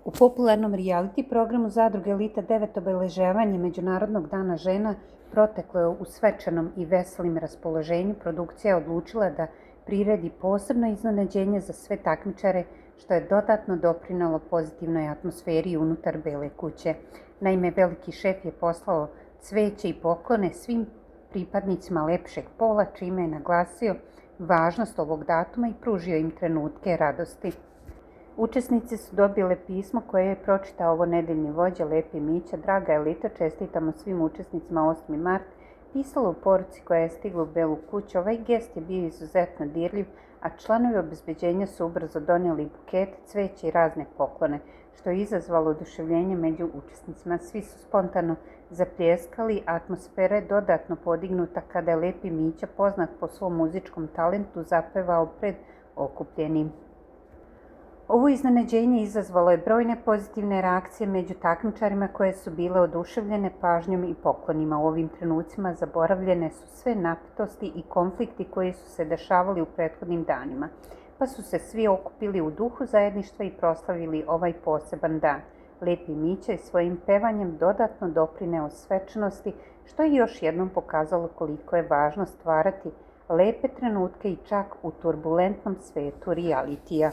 U popularnom reality programu Zadruge Elita 9 obeležavanje Međunarodnog dana žena proteklo je u svečanom i veselim raspoloženju. Produkcija je odlučila da priredi posebno iznenađenje za sve takmičare, što je dodatno doprinelo pozitivnoj atmosferi unutar Bele kuće. Naime, veliki šef je poslao cveće i poklone svim pripadnicima lepšeg pola, čime je naglasio važnost ovog datuma i pružio im trenutke radosti. Učesnici su dobile pismo koje je pročitao ovo nedeljni vođa Lepi Mića. Draga Elita, čestitamo svim učesnicima 8. mart. Pisalo u poruci koja je stigla u Belu kuću. Ovaj gest je bio izuzetno dirljiv, a članovi obezbeđenja su ubrzo donijeli bukete, cveće i razne poklone, što je izazvalo oduševljenje među učesnicima. Svi su spontano zapljeskali, a atmosfera je dodatno podignuta kada je Lepi Mića, poznat po svom muzičkom talentu, zapevao pred okupljenim. Ovo iznenađenje izazvalo je brojne pozitivne reakcije među takmičarima koje su bile oduševljene pažnjom i poklonima. U ovim trenucima zaboravljene su sve napetosti i konflikti koji su se dešavali u prethodnim danima, pa su se svi okupili u duhu zajedništva i proslavili ovaj poseban dan. Lepi Mića je svojim pevanjem dodatno doprineo svečanosti, što je još jednom pokazalo koliko je važno stvarati lepe trenutke i čak u turbulentnom svetu realitija.